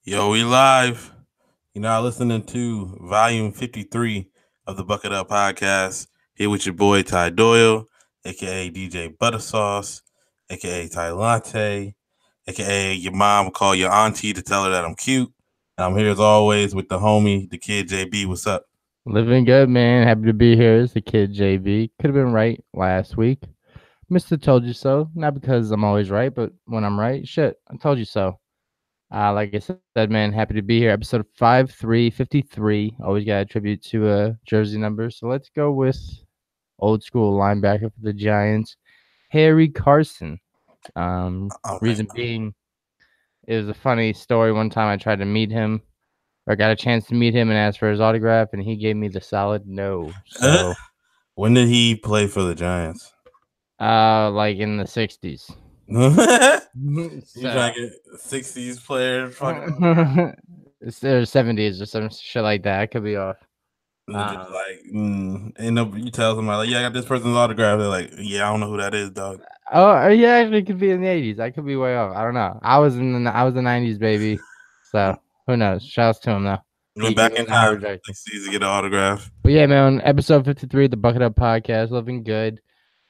Yo, we live. You're now listening to volume 53 of the Bucket Up Podcast. Here with your boy Ty Doyle, aka DJ Buttersauce, aka Ty Latte, aka your mom will call your auntie to tell her that I'm cute. And I'm here as always with the homie, the kid JB. What's up? Living good, man. Happy to be here. It's the kid JB. Could have been right last week. Mister told you so. Not because I'm always right, but when I'm right, shit, I told you so. Like I said, man, happy to be here. Episode 5353. Always got a tribute to a jersey number. So let's go with old school linebacker for the Giants, Harry Carson. All right. Reason being, it was a funny story. One time I tried to meet him, or got a chance to meet him and ask for his autograph, and he gave me the solid no. So When did he play for the Giants? Like in the 60s. You So, trying to get 60s player fucking There's 70s or some shit like that. I could be off. just you tell somebody like, yeah, I got this person's autograph. They're like, yeah, I don't know who that is, dog. Yeah, actually, it could be in the 80s. I could be way off. I don't know. I was the 90s baby. So who knows? Shouts to him though. You went He back in wasn't hard time rejected. to get an autograph. But yeah, man, episode 53 of the Bucket Up Podcast, living good.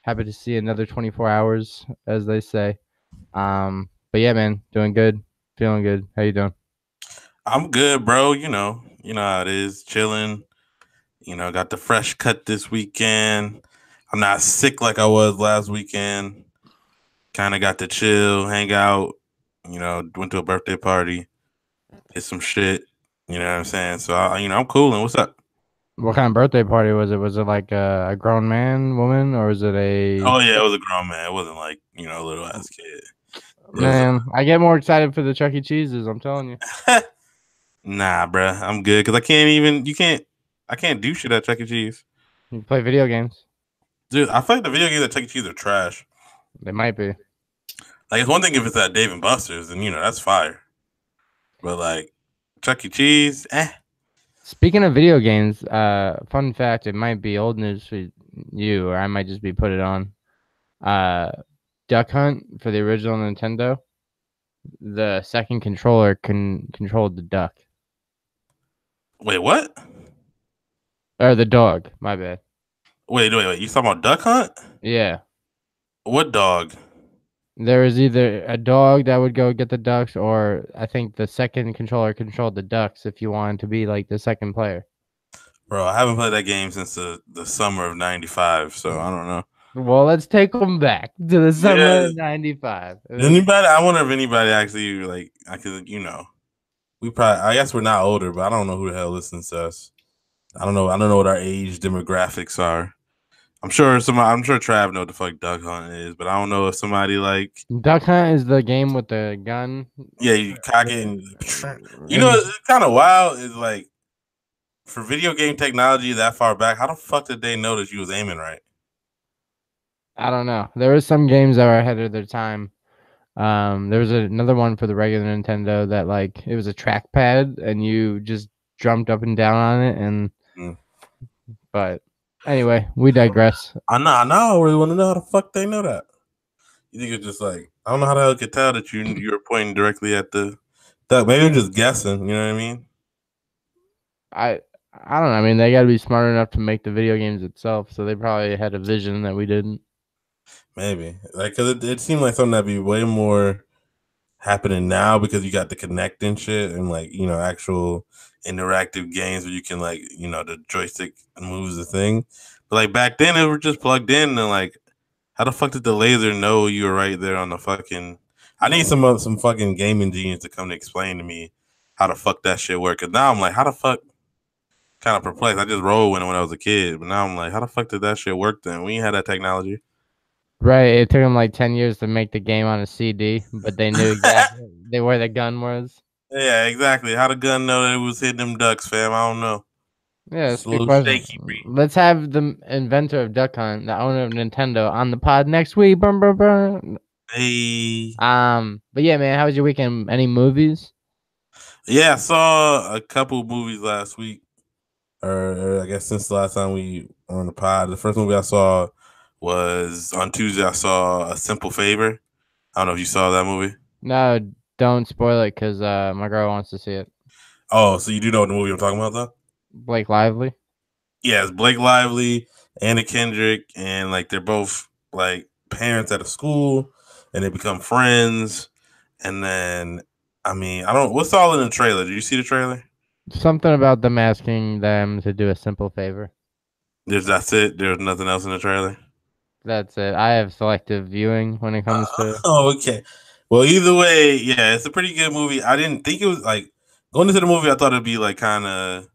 Happy to see another 24 hours, as they say. But yeah, man, doing good, feeling good. How you doing? I'm good, bro. You know how it is. Chilling. Got the fresh cut this weekend. I'm not sick like I was last weekend. Kind of got to chill, hang out. Went to a birthday party, hit some shit. You know what I'm saying? So I'm cool. And what's up? What kind of birthday party was it? Was it like a grown man, woman, or was it a Oh yeah, it was a grown man. It wasn't like a little ass kid. It was man? I get more excited for the Chuck E. Cheeses. I'm telling you. nah, bruh. I'm good because I can't even. I can't do shit at Chuck E. Cheese, You play video games. dude. I feel like the video games at Chuck E. Cheese are trash. They might be. Like it's one thing if it's at Dave and Buster's, and that's fire. But like Chuck E. Cheese, Speaking of video games, fun fact: it might be old news for you, or I might just be put it on. Uh, Duck Hunt for the original Nintendo. The second controller controlled the duck Wait, what? or the dog. My bad. Wait. You talking about Duck Hunt? Yeah. What dog? There was either a dog that would go get the ducks, or I think the second controller controlled the ducks if you wanted to be like the second player. Bro, I haven't played that game since the summer of '95, so I don't know. Well, let's take them back to the summer Yeah. of '95. Anybody? I wonder if anybody actually like. I could, we probably. I guess we're not older, but I don't know who the hell listens to us. I don't know. I don't know what our age demographics are. I'm sure Trav know what the fuck Duck Hunt is, but I don't know if somebody like Duck Hunt is the game with the gun. you cock it and it's kind of wild. Is like for video game technology that far back, how the fuck did they know that you was aiming right? I don't know. There was some games that were ahead of their time. There was another one for the regular Nintendo that like it was a trackpad and you just jumped up and down on it and. But anyway, we digress. I know. I really want to know how the fuck they know that. You think it's just like I don't know how the hell it could tell that you're pointing directly at the duck. Maybe I'm just guessing. You know what I mean? I don't know. I mean, they got to be smart enough to make the video games itself, so they probably had a vision that we didn't. Maybe because it seemed like something that'd be way more happening now because you got the Kinect and shit and like actual interactive games where you can like the joystick moves the thing. But like back then, it was just plugged in and like how the fuck did the laser know you were right there on the fucking? I need some fucking gaming genius to come to explain to me how the fuck that shit work. Cause now I'm like, how the fuck? Kind of perplexed. I just rolled when I was a kid, but now I'm like, how the fuck did that shit work then? We ain't had that technology. Right. It took them like 10 years to make the game on a CD, but they knew exactly where the gun was. Yeah, exactly. How the gun know that it was hitting them ducks, fam? I don't know. Yeah, It's that's a a good little question. shaky. Let's have the inventor of Duck Hunt, the owner of Nintendo, on the pod next week. Hey. But yeah, man, how was your weekend? Any movies? Yeah, I saw a couple movies last week. Or I guess since the last time we were on the pod. The first movie I saw was on Tuesday. I saw A Simple Favor. I don't know if you saw that movie. No, don't spoil it because my girl wants to see it. Oh, so you do know what the movie I'm talking about, though? Blake Lively. Yeah, it's Blake Lively, Anna Kendrick, and like they're both like parents at a school, and they become friends. And then, I mean, I don't. What's all in the trailer? Did you see the trailer? Something about them asking them to do a simple favor. That's it. There's nothing else in the trailer. That's it. I have selective viewing when it comes to. Oh, okay. Well, either way, yeah, it's a pretty good movie. I didn't think it was like going into the movie. I thought it'd be like kind of,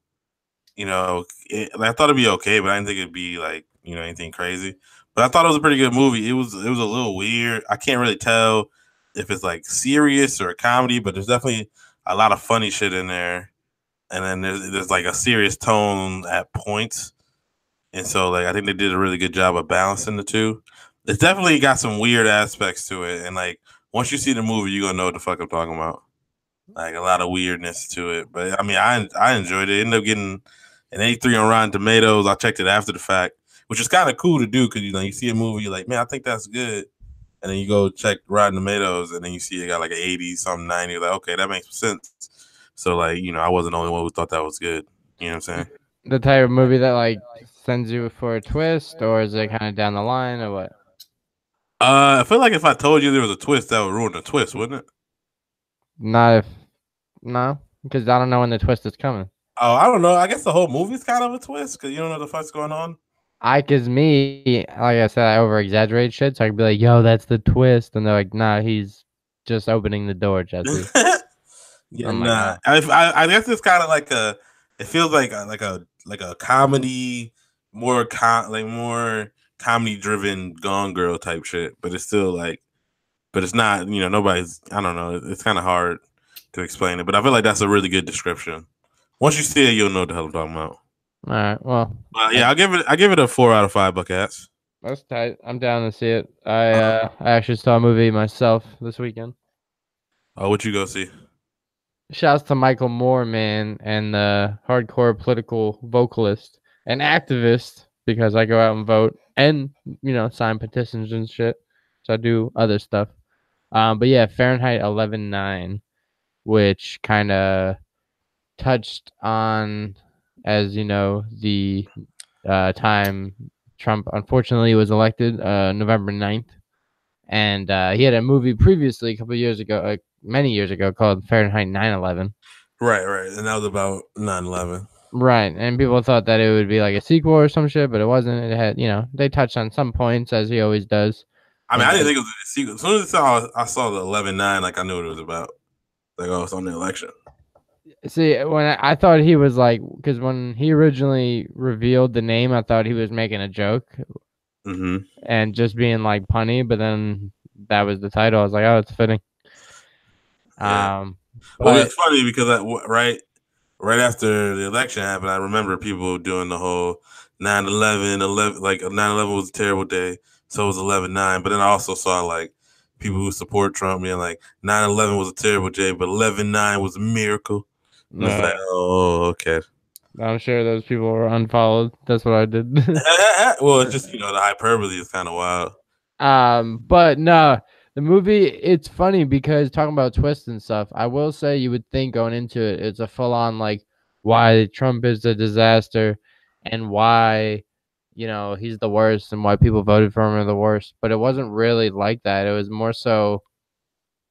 I thought it'd be okay, but I didn't think it'd be like anything crazy. But I thought it was a pretty good movie. It was a little weird. I can't really tell if it's like serious or a comedy, but there's definitely a lot of funny shit in there. And then there's like a serious tone at points. And so like I think they did a really good job of balancing the two. It's definitely got some weird aspects to it. And like once you see the movie, you're gonna know what the fuck I'm talking about. Like a lot of weirdness to it. But I mean I enjoyed it. Ended up getting an 83 on Rotten Tomatoes. I checked it after the fact, which is kind of cool to do because you see a movie, you're like, man, I think that's good. And then you go check Rotten Tomatoes and then you see it got like an 80, something 90. Like, okay, that makes sense. So like, I wasn't the only one who thought that was good. You know what I'm saying? The type of movie that like sends you for a twist, or is it kind of down the line, or what? I feel like if I told you there was a twist, that would ruin the twist, wouldn't it? Not if no, because I don't know when the twist is coming. Oh, I don't know. I guess the whole movie's kind of a twist because you don't know the fuck's going on. Cause me, like I said, I over exaggerate shit, so I could be like, "Yo, that's the twist," and they're like, "Nah, he's just opening the door, Jesse." Yeah, I'm like, nah. "Oh." I guess it's kind of like a. It feels like a comedy, more comedy driven Gone Girl type shit, but it's still like, but it's not. Nobody's. I don't know. It's kind of hard to explain it, but I feel like that's a really good description. Once you see it, you'll know what the hell I'm talking about. All right, well, Yeah, I give it a 4 out of 5 buckets. that's tight. I'm down to see it. I actually saw a movie myself this weekend. Oh, what you go see? Shouts to Michael Moore, man, and the hardcore political vocalist and activist because I go out and vote and sign petitions and shit. So I do other stuff. But yeah, Fahrenheit 11/9, which kind of touched on, as you know, the time Trump unfortunately was elected, November 9th. And he had a movie previously, a couple of years ago, many years ago, called Fahrenheit 9/11. Right, and that was about 9/11. Right, and people thought that it would be like a sequel or some shit, but it wasn't. It had, they touched on some points as he always does. I mean, I didn't think it was a sequel. As soon as I saw the 11/9, like I knew what it was about. Like, oh, it's on the election. See, when I thought he was like, because when he originally revealed the name, I thought he was making a joke and just being like punny, but then that was the title. I was like, oh, it's fitting. Yeah. Well, it's funny because right after the election happened, I remember people doing the whole 9/11, like 9/11 was a terrible day, so was 11/9. But then I also saw like people who support Trump being like 9/11 was a terrible day, but 11/9 was a miracle. And it's like, oh, okay. I'm sure those people were unfollowed. That's what I did. Well, it's just the hyperbole is kind of wild. But no, the movie, it's funny because talking about twists and stuff, I will say you would think going into it, it's a full on like why Trump is a disaster and why he's the worst and why people voted for him are the worst. But it wasn't really like that. It was more so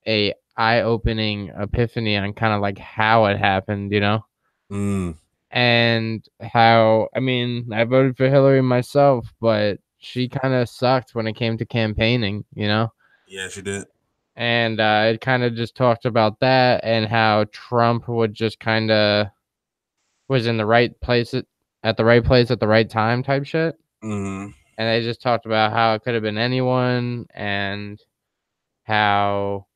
a eye-opening epiphany on kind of like how it happened, and how, I mean, I voted for Hillary myself, but she kind of sucked when it came to campaigning, Yeah, she did. And it kind of just talked about that and how Trump would just kind of was in the right place at the right place at the right time type shit. And they just talked about how it could have been anyone and how,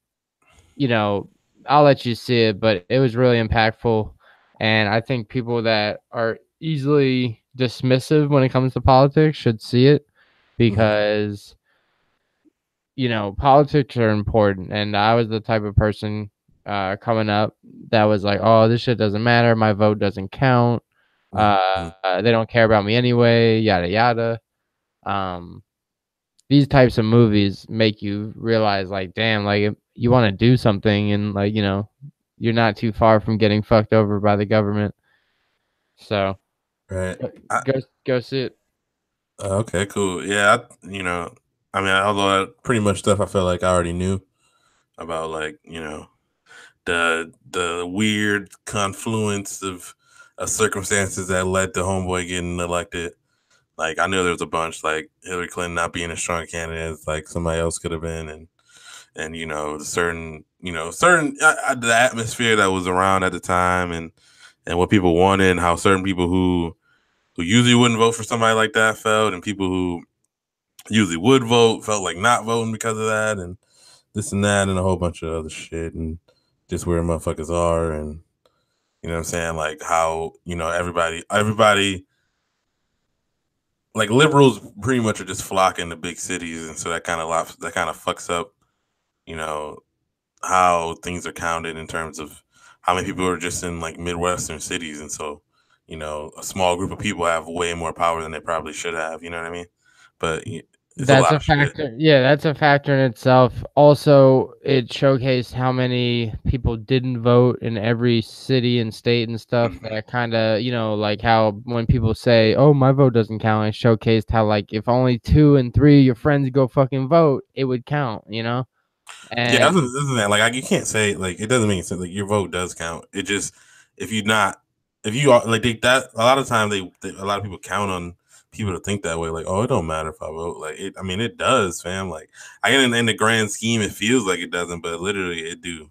I'll let you see it, but it was really impactful. And I think people that are easily dismissive when it comes to politics should see it because, politics are important. And I was the type of person coming up that was like, oh, this shit doesn't matter. My vote doesn't count. They don't care about me anyway, yada, yada. these types of movies make you realize, like, damn, like, if you want to do something and, like, you're not too far from getting fucked over by the government. So Right. go go see it. Okay, cool. Yeah, I mean, although pretty much stuff I felt like I already knew about, like, the weird confluence of circumstances that led to Homeboy getting elected. Like, I knew there was a bunch, like Hillary Clinton not being a strong candidate, like somebody else could have been, and the certain the atmosphere that was around at the time, and what people wanted, and how certain people who usually wouldn't vote for somebody like that felt, and people who usually would vote felt like not voting because of that, and this and that, and a whole bunch of other shit, and just where motherfuckers are, and you know what I'm saying, like how everybody like liberals pretty much are just flocking to big cities, and so that kind of fucks up, you know, how things are counted in terms of how many people are just in like Midwestern cities, and so a small group of people have way more power than they probably should have. You know what I mean? But it's a That's lot a of shit. factor. Yeah, that's a factor in itself. Also, it showcased how many people didn't vote in every city and state and stuff. Mhm. That kind of, like how when people say, "Oh, my vote doesn't count," it showcased how, like, if only 2 and 3 of your friends go fucking vote, it would count. Yeah, And this is that. Like, you can't say like it doesn't make sense. Like, your vote does count. It just if you not if you are like that a lot of times a lot of people count on people to think that way. Like, oh, it don't matter if I vote. Like, I mean, it does, fam. Like, I get in the grand scheme, it feels like it doesn't, but literally it do.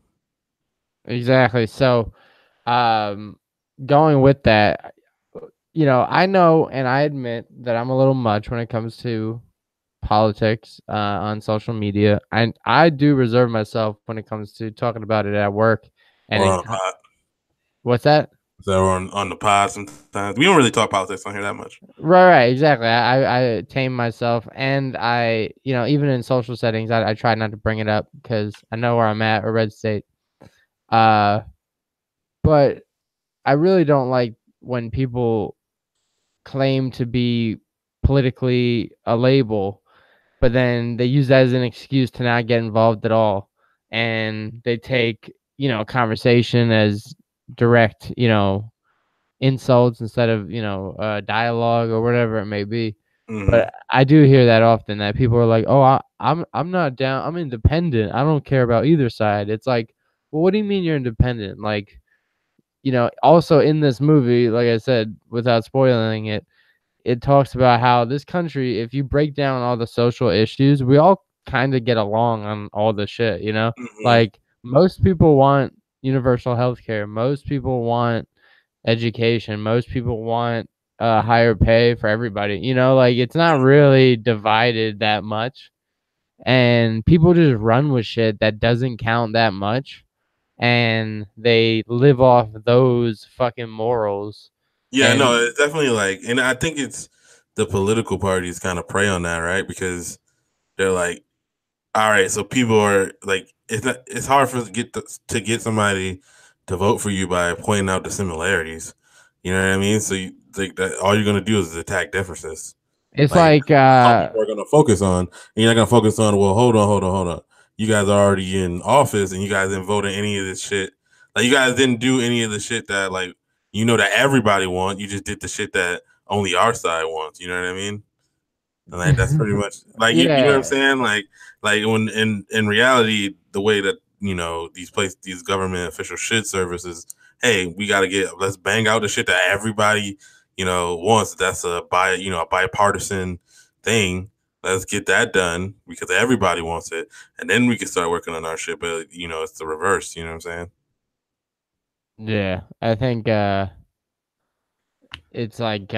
exactly. So, um, going with that, I know and I admit that I'm a little much when it comes to politics on social media. And I do reserve myself when it comes to talking about it at work. And Or on a pod. what's that? So on the pod sometimes. We don't really talk politics on here that much. Right, exactly. I tame myself, and even in social settings, I try not to bring it up because I know where I'm at, or red state. Uh, but I really don't like when people claim to be politically a label, but then they use that as an excuse to not get involved at all. And they take, conversation as direct, insults instead of, dialogue or whatever it may be. Hmm. But I do hear that often that people are like, "Oh, I'm not down. I'm independent. I don't care about either side." It's like, well, what do you mean you're independent? Like, also in this movie, like I said, without spoiling it, it talks about how this country, if you break down all the social issues, we all kind of get along on all the shit, Hmm. Like, most people want universal health care. Most people want education. Most people want higher pay for everybody. Like, it's not really divided that much. And people just run with shit that doesn't count that much. And they live off those fucking morals. Yeah, no, And it's definitely like, and I think it's the political parties kind of prey on that, right? Because they're like, all right, so people are like, it's hard for us to get somebody to vote for you by pointing out the similarities. You know what I mean? So you think that all you're gonna do is attack differences. it's Like, like, some people are gonna focus on, and you're not gonna focus on. Well, hold on. You guys are already in office, and you guys didn't vote in any of this shit. Like, you guys didn't do any of the shit that like that everybody wants. You just did the shit that only our side wants. You know what I mean? And like that's pretty much like you know what I'm yeah. saying? Like when in reality, the way that these government official shit services, hey, let's bang out the shit that everybody wants. That's a bipartisan thing. Let's get that done because everybody wants it, and then we can start working on our shit. But it's the reverse. You know what I'm saying? Yeah, I think it's like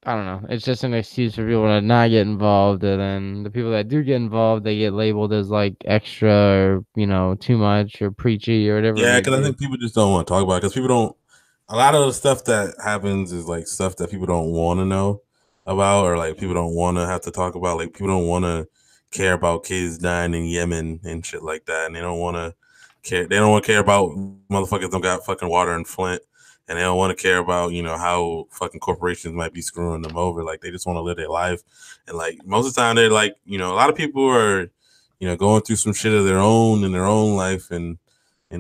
I don't know. It's just an excuse for people to not get involved, and then the people that do get involved, they get labeled as like extra or too much or preachy or whatever it Yeah, may because I be. think people just don't want to talk about it because people don't. A lot of the stuff that happens is like stuff that people don't want to know about, or like people don't want to have to talk about. Like, people don't want to care about kids dying in Yemen and shit like that, and they don't want to care. They don't want to care about motherfuckers don't got fucking water in Flint, and they don't want to care about, you know, how fucking corporations might be screwing them over. Like they just want to live their life. And like most of the time they're like, you know, a lot of people are, you know, going through some shit of their own in their own life and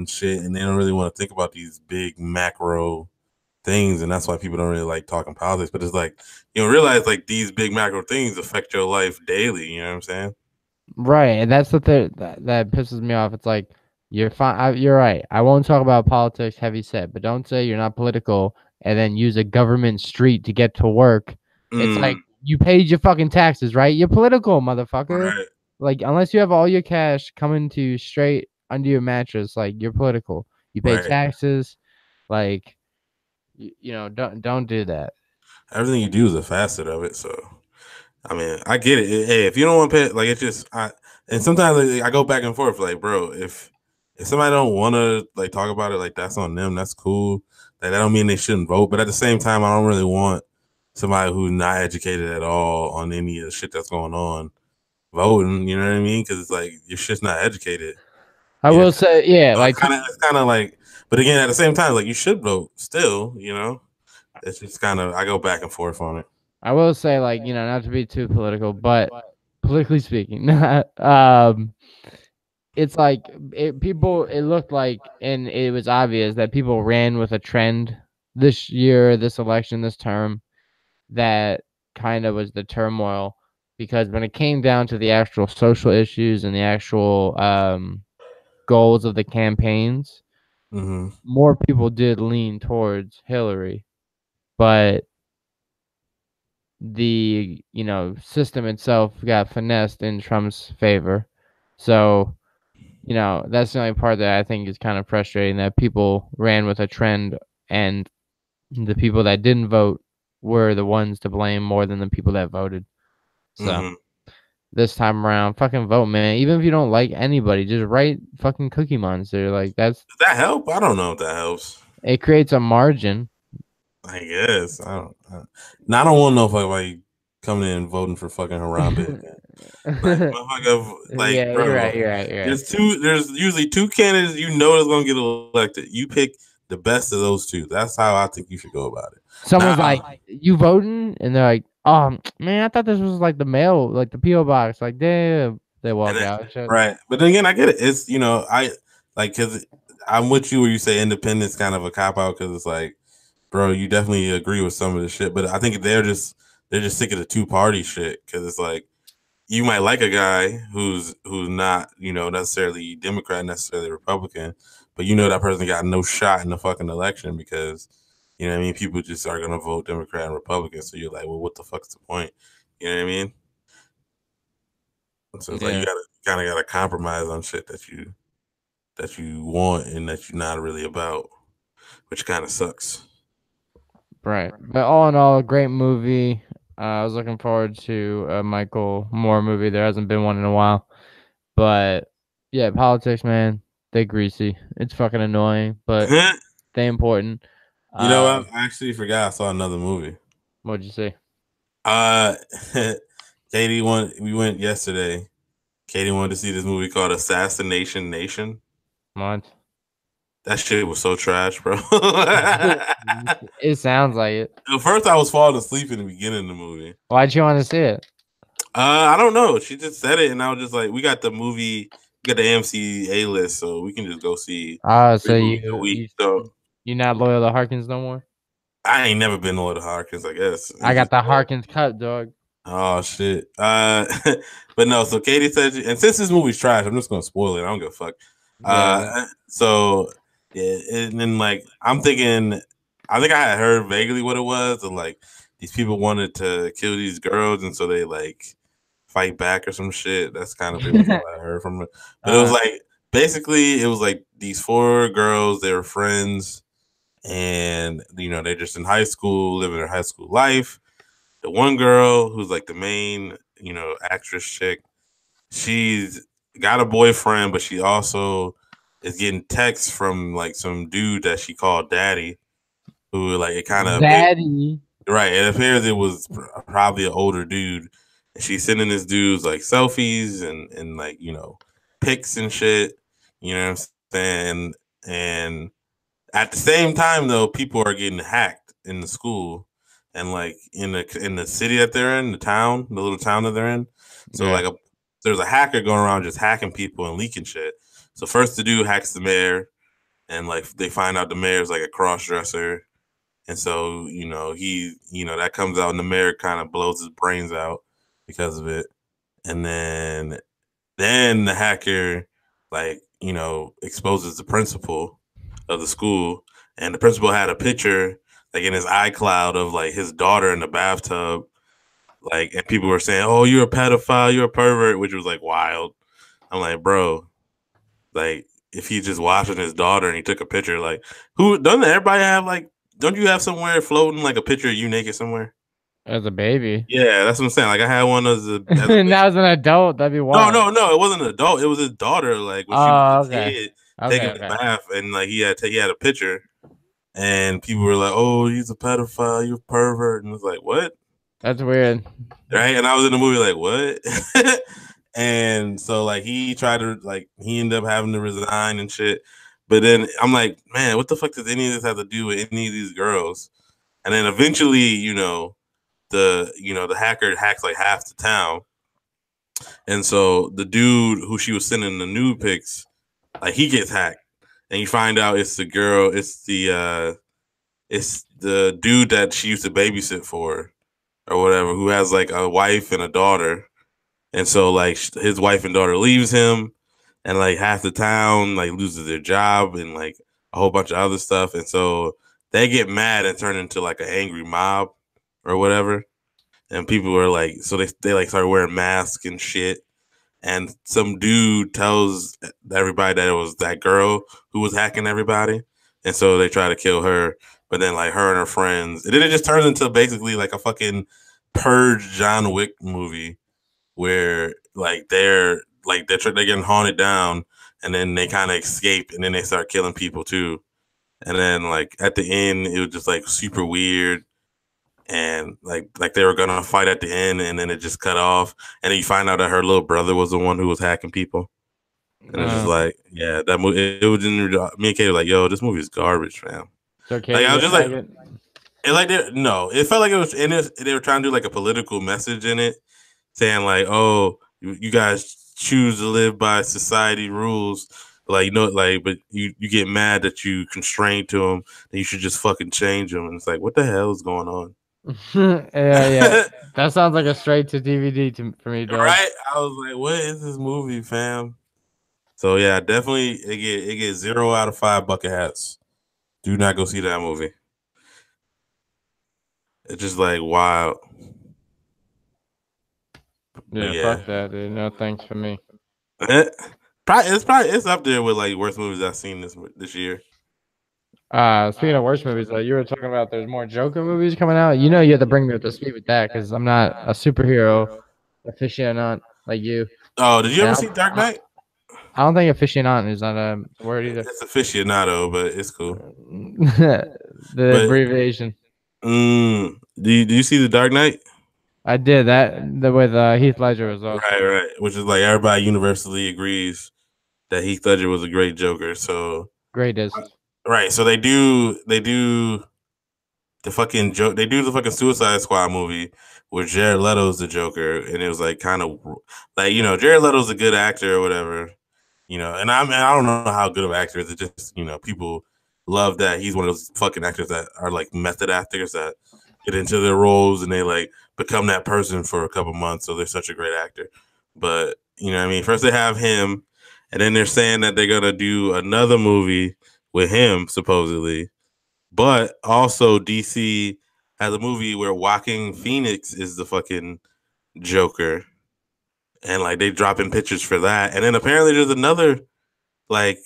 shit, and they don't really want to think about these big macro things, and that's why people don't really like talking politics. But it's like, you know, realize like these big macro things affect your life daily. You know what I'm saying? Right, and that's the thing that pisses me off. It's like you're fine. You're right. I won't talk about politics, heavy set, but don't say you're not political and then use a government street to get to work. It's like you paid your fucking taxes, right? You're political, motherfucker. Right. Like unless you have all your cash coming to you straight under your mattress, like you're political. You pay Right. taxes, like you know, don't do that. Everything you do is a facet of it. So, I mean, I get it. Hey, if you don't want to pay, like, it's just, and sometimes like, I go back and forth, like, bro, if somebody don't want to like talk about it, like that's on them. That's cool. Like, that don't mean they shouldn't vote. But at the same time, I don't really want somebody who's not educated at all on any of the shit that's going on voting. You know what I mean? Because it's like your shit's not educated. I will say, yeah, So like it's kind of like, but again, at the same time, like you should vote still. You know, it's just kind of I go back and forth on it. I will say, like, you know, not to be too political, but politically speaking, it's like it looked like, and it was obvious that people ran with a trend this year, this election, this term, that kind of was the turmoil. Because when it came down to the actual social issues and the actual goals of the campaigns, more people did lean towards Hillary, but the, you know, system itself got finessed in Trump's favor. So, you know, that's the only part that I think is kind of frustrating, that people ran with a trend and the people that didn't vote were the ones to blame more than the people that voted. So this time around, fucking vote, man. Even if you don't like anybody, just write fucking Cookie Monster. Like does that help? I don't know if that helps. It creates a margin. I guess I don't. Now I don't want no fuck like coming in and voting for fucking Harambe. Like, yeah, bro, you're right. There's usually two candidates you know that's gonna get elected. You pick the best of those two. That's how I think you should go about it. Someone's like, "You voting?" And they're like, "Oh man, I thought this was like the mail, like the PO box." Like, damn, they walk out. Right, but then again, I get it. It's, you know, I like, because I'm with you where you say independence kind of a cop out, because it's like, bro, you definitely agree with some of the shit, but I think they're just sick of the two-party shit, because it's like you might like a guy who's not, you know, necessarily Democrat, necessarily Republican, but you know that person got no shot in the fucking election because, you know what I mean, people just are gonna vote Democrat and Republican. So you're like, well, what the fuck's the point? You know what I mean? So it's like you kind of gotta compromise on shit that you want and that you're not really about, which kind of sucks. Right. But all in all, a great movie. I was looking forward to a Michael Moore movie. There hasn't been one in a while. But yeah, politics, man, they greasy. It's fucking annoying, but they important. You know what? I actually forgot I saw another movie. What'd you say? Katie we went yesterday. Katie wanted to see this movie called Assassination Nation. What? That shit was so trash, bro. It sounds like it. At first, I was falling asleep in the beginning of the movie. Why'd you want to see it? I don't know. She just said it, and I was just like, "We got the movie, we got the AMC A list, so we can just go see." So you're not loyal to Harkins no more? I ain't never been loyal to Harkins, I guess. I got the Harkins cut, dog. Oh shit. But no. So Katie said, and since this movie's trash, I'm just gonna spoil it. I don't give a fuck. So yeah, and then like I'm thinking, I think I had heard vaguely what it was, and like these people wanted to kill these girls, and so they like fight back or some shit. That's kind of what I heard from it. But it was like basically it was like these four girls, they were friends, and you know they're just in high school, living their high school life. The one girl who's like the main, you know, actress chick, she's got a boyfriend, but she also is getting texts from like some dude that she called daddy, who like it kind of daddy. Right. It appears it was probably an older dude. And she's sending this dude's like selfies and like, you know, pics and shit. You know what I'm saying? And At the same time, though, people are getting hacked in the school and like in the city that they're in, the little town that they're in. So Yeah. there's a hacker going around just hacking people and leaking shit. So first the dude hacks the mayor, and like they find out the mayor's like a cross dresser, and so that comes out, and the mayor kind of blows his brains out because of it, and then the hacker exposes the principal of the school, and the principal had a picture like in his iCloud of like his daughter in the bathtub, like, and people were saying, "Oh, you're a pedophile, you're a pervert," which was like wild. I'm like, bro, like if he's just watching his daughter and he took a picture, like who doesn't everybody have like don't you have somewhere floating like a picture of you naked somewhere? As a baby. Yeah, that's what I'm saying. Like I had one as a Now as an adult, that'd be no, wild. no, no. It wasn't an adult. It was his daughter. Like when she Oh, was a okay. kid, Okay, taking a okay. bath, and like he had a picture, and people were like, "Oh, he's a pedophile. You're a pervert," and it's like, "What?" That's weird. Right? And I was in the movie like, "What?" And so like he tried to he ended up having to resign and shit. But then I'm like, man, what the fuck does any of this have to do with any of these girls? And then eventually, the hacker hacks like half the town. And so the dude who she was sending the nude pics, like he gets hacked. And you find out it's the girl, it's the dude that she used to babysit for or whatever, who has like a wife and a daughter. And so like his wife and daughter leaves him, and like half the town like loses their job and like a whole bunch of other stuff. And so they get mad and turn into like an angry mob or whatever. And people were like, so they like started wearing masks and shit. And some dude tells everybody that it was that girl who was hacking everybody. And so they try to kill her. But then like her and her friends, and then it just turns into basically like a fucking purge John Wick movie where like they're getting haunted down, and then they kind of escape, and then they start killing people too. And then like at the end, it was just like super weird, and like they were gonna fight at the end, and then it just cut off, and then you find out that her little brother was the one who was hacking people, and it's just like, yeah, that movie. It was in me and Kate were like, yo, this movie is garbage, fam. So Like I was just like, it? it felt like it was in it. They were trying to do like a political message in it, saying like, "Oh, you guys choose to live by society rules, like but you get mad that you constrain to them, then you should just fucking change them." And it's like, what the hell is going on? Yeah. That sounds like a straight to DVD for me, dog. Right? I was like, what is this movie, fam? So yeah, definitely it gets 0 out of 5 bucket hats. Do not go see that movie. It's just like wild. Yeah, fuck that, dude. No thanks for me. It's up there with like worst movies I've seen this year. Speaking of worst movies, you were talking about there's more Joker movies coming out. You know, you have to bring me up to speed with that because I'm not a superhero aficionado like you. Oh, did you ever see Dark Knight? I don't think aficionado is not a word either. It's aficionado, but it's cool. The abbreviation. Do you see the Dark Knight? I did that with Heath Ledger as well. Right. Which is like everybody universally agrees that Heath Ledger was a great Joker. So greatest. Right. So they do the fucking joke. They do the fucking Suicide Squad movie where Jared Leto's the Joker, and it was like kind of like Jared Leto's a good actor or whatever, And I don't know how good of an actor is. It just people love that he's one of those fucking actors that are like method actors that get into their roles and they like become that person for a couple months. So they're such a great actor. But what I mean, first they have him, and then they're saying that they're gonna do another movie with him supposedly. But also DC has a movie where Joaquin Phoenix is the fucking Joker. And like they dropping pictures for that. And then apparently there's another like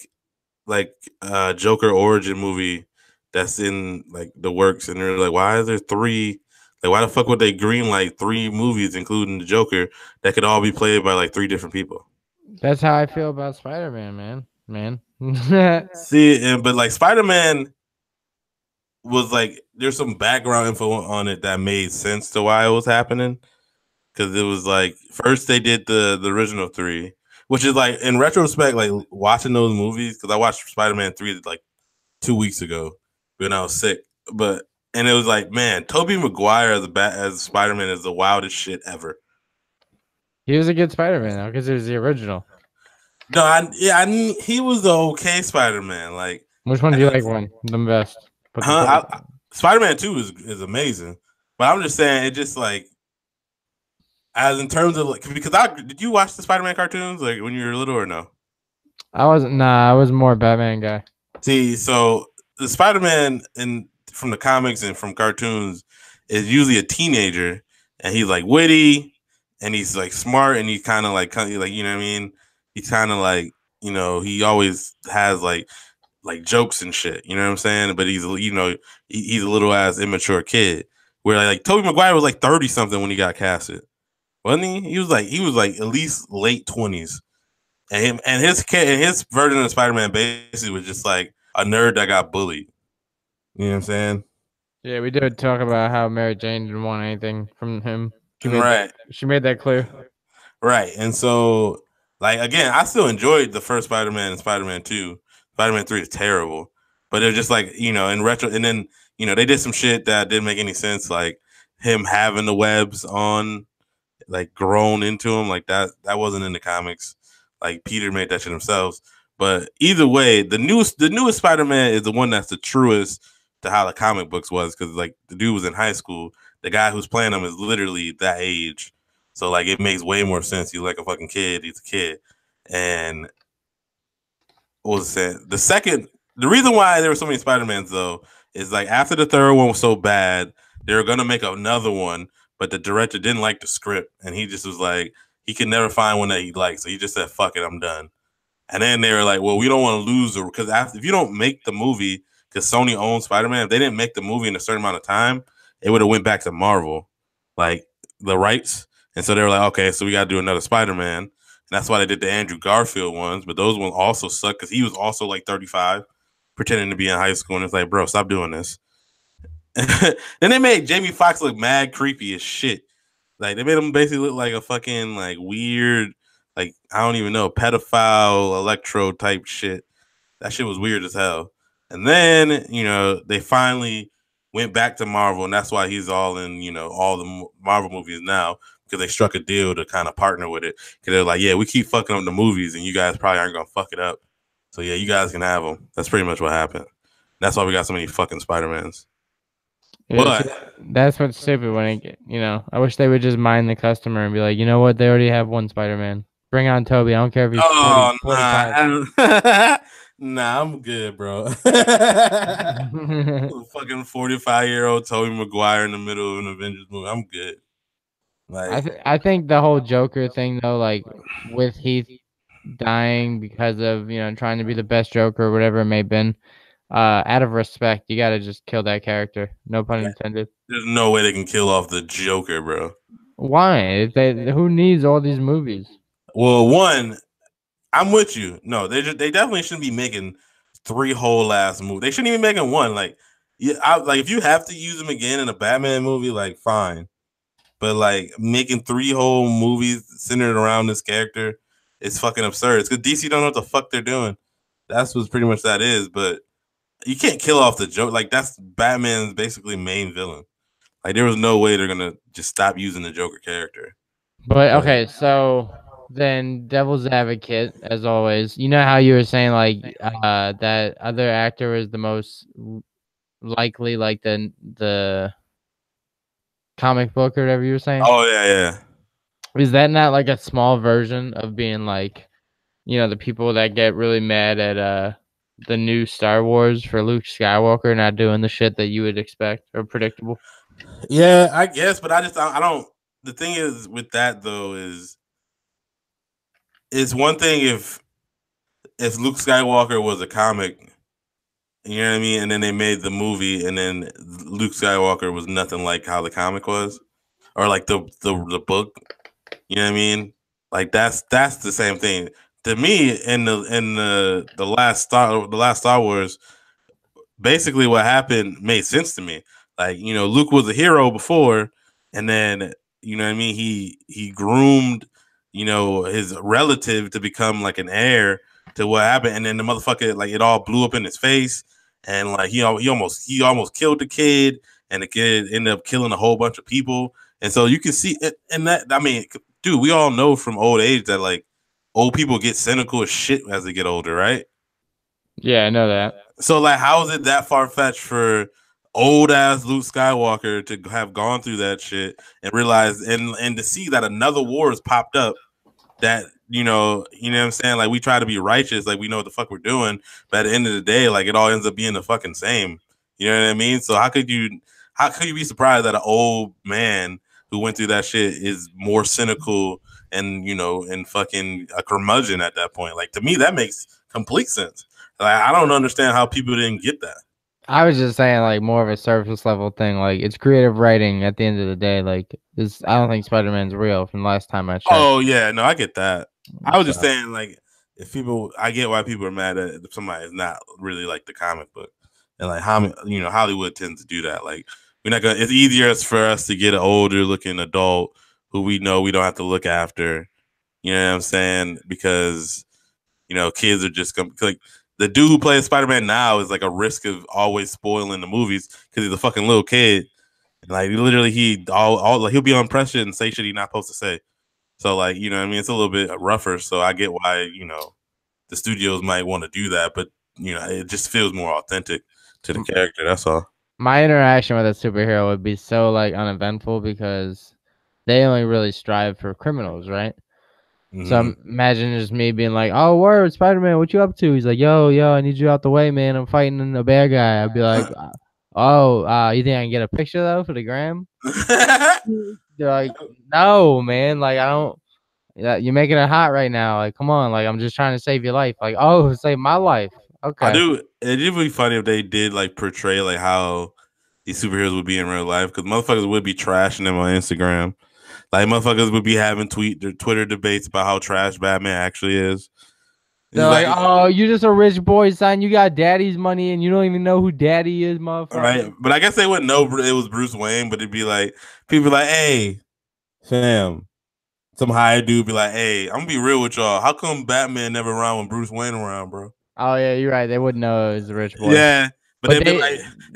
Joker origin movie that's in like the works, and they're like, why is there 3? Like, why the fuck would they greenlight 3 movies, including the Joker, that could all be played by like 3 different people? That's how I feel about Spider-Man, man. See, but like Spider-Man was like, there's some background info on it that made sense to why it was happening. Because it was like, first they did the original 3, which is like, in retrospect, like watching those movies, because I watched Spider-Man 3 like 2 weeks ago when I was sick. And it was like, man, Tobey Maguire as Spider-Man is the wildest shit ever. He was a good Spider-Man though, because he was the original. No, he was the okay Spider-Man. Like, which one do you like the best? Spider-Man 2 is amazing, but I'm just saying it just like as in terms of like because did you watch the Spider-Man cartoons like when you were little or no? I wasn't. Nah, I was more a Batman guy. See, so the Spider-Man from the comics and from cartoons is usually a teenager, and he's like witty, and he's like smart, and he's kind of like you know what I mean. He's kind of like he always has like jokes and shit. You know what I'm saying? But he's he's a little ass immature kid. Where like Tobey Maguire was like 30 something when he got casted, wasn't he? He was like at least late 20s. And his version of Spider-Man basically was just like a nerd that got bullied. You know what I'm saying? Yeah, we did talk about how Mary Jane didn't want anything from him. She made that clear. Right. And so, like, again, I still enjoyed the first Spider-Man and Spider-Man 2. Spider-Man 3 is terrible. But it was just like, in retro, and then, they did some shit that didn't make any sense, like him having the webs on, like, grown into him. Like, that wasn't in the comics. Like Peter made that shit himself. But either way, the newest Spider-Man is the one that's the truest to how the comic books was, because like the dude was in high school. The guy who's playing him is literally that age. So like it makes way more sense. He's like a fucking kid. He's a kid. And what was it? The reason why there were so many Spider-Mans though is like after the third one was so bad, they were gonna make another one, but the director didn't like the script, and he just was like, he could never find one that he liked, so he just said, "Fuck it, I'm done." And then they were like, "Well, we don't want to lose her because if you don't make the movie, because Sony owns Spider-Man, if they didn't make the movie in a certain amount of time, it would have went back to Marvel, like the rights." And so they were like, "Okay, so we got to do another Spider-Man." And that's why they did the Andrew Garfield ones, but those ones also suck because he was also like 35, pretending to be in high school, and it's like, bro, stop doing this. Then they made Jamie Foxx look mad creepy as shit. Like they made him basically look like a fucking like weird, like I don't even know, pedophile electro type shit. That shit was weird as hell. And then they finally went back to Marvel, and that's why he's all in all the Marvel movies now, because they struck a deal to kind of partner with it. Because they're like, yeah, we keep fucking up the movies, and you guys probably aren't gonna fuck it up. So yeah, you guys can have them. That's pretty much what happened. That's why we got so many fucking Spider-Mans. Yeah, but that's what's stupid when I wish they would just mind the customer and be like, you know what, they already have one Spider-Man. Bring on Tobey. I don't care if he's 45. Nah, I'm good, bro. Fucking 45-year-old Tobey Maguire in the middle of an Avengers movie. I'm good. Like, I think the whole Joker thing though, like with Heath dying because of trying to be the best Joker or whatever it may have been, out of respect, you gotta just kill that character. No pun intended. There's no way they can kill off the Joker, bro. Why? Who needs all these movies? Well, one, I'm with you. No, they definitely shouldn't be making 3 whole ass movies. They shouldn't even be making one. Like, if you have to use them again in a Batman movie, like fine. But like making 3 whole movies centered around this character is fucking absurd. It's because DC don't know what the fuck they're doing. That's what pretty much that is. But you can't kill off the Joker. Like that's Batman's basically main villain. Like there was no way they're gonna just stop using the Joker character. But okay, so then devil's advocate, as always. You know how you were saying like that other actor is the most likely, like the comic book or whatever you were saying? Oh yeah. Is that not like a small version of being like, the people that get really mad at the new Star Wars for Luke Skywalker not doing the shit that you would expect or predictable? Yeah, I guess, but I don't. The thing is with that though is it's one thing if Luke Skywalker was a comic, you know what I mean, and then they made the movie, and then Luke Skywalker was nothing like how the comic was, or like the book, you know what I mean? Like that's the same thing to me. In the last Star Wars, basically what happened made sense to me. Like Luke was a hero before, and then you know what I mean. He groomed his relative to become like an heir to what happened, and then the motherfucker like it all blew up in his face, and like he almost killed the kid, and the kid ended up killing a whole bunch of people. And so you can see it, and that, I mean, dude, we all know from old age that like old people get cynical as shit as they get older, right? Yeah, I know that. So like, how is it that far fetched for old ass Luke Skywalker to have gone through that shit and realize and to see that another war has popped up, that you know what I'm saying? Like, we try to be righteous, like we know what the fuck we're doing, but at the end of the day, like it all ends up being the fucking same. You know what I mean? So how could you be surprised that an old man who went through that shit is more cynical and and fucking a curmudgeon at that point? Like, to me, that makes complete sense. Like, I don't understand how people didn't get that. I was just saying, like, more of a surface level thing. Like, it's creative writing at the end of the day. Like, this, I don't think Spider-Man's real from the last time I checked. Oh yeah, no, I get that. I was just saying, like, if people, I get why people are mad at if somebody is not really like the comic book, and like how Hollywood tends to do that. Like, we're not gonna. It's easier for us to get an older looking adult who we know we don't have to look after. You know what I'm saying? Because kids are just gonna like. The dude who plays Spider-Man now is like a risk of always spoiling the movies because he's a fucking little kid. And like, literally, he'll be on press shit and say shit he's not supposed to say. So like, what I mean? It's a little bit rougher. So I get why the studios might want to do that, but it just feels more authentic to the character. That's all. My interaction with a superhero would be so like uneventful because they only really strive for criminals, right? Mm-hmm. So imagine just me being like, "Oh, word, Spider-Man, what you up to?" He's like, "Yo, I need you out the way, man. I'm fighting a bad guy." I'd be like, "Oh, you think I can get a picture though for the gram?" They're like, "No, man. Like, I don't. Yeah, you're making it hot right now. Like, come on. Like, I'm just trying to save your life. Like, oh, save my life. Okay." I do. It'd be funny if they did like portray like how these superheroes would be in real life, because motherfuckers would be trashing them on Instagram. Like, motherfuckers would be having Twitter debates about how trash Batman actually is. They're like, "Oh, you just a rich boy, son. You got daddy's money and you don't even know who daddy is, motherfucker." Right. But I guess they wouldn't know it was Bruce Wayne, but it'd be like, people like, "Hey, fam." Some high dude be like, "Hey, I'm gonna be real with y'all. How come Batman never around when Bruce Wayne around, bro?" Oh yeah, you're right. They wouldn't know it was a rich boy. Yeah. But they're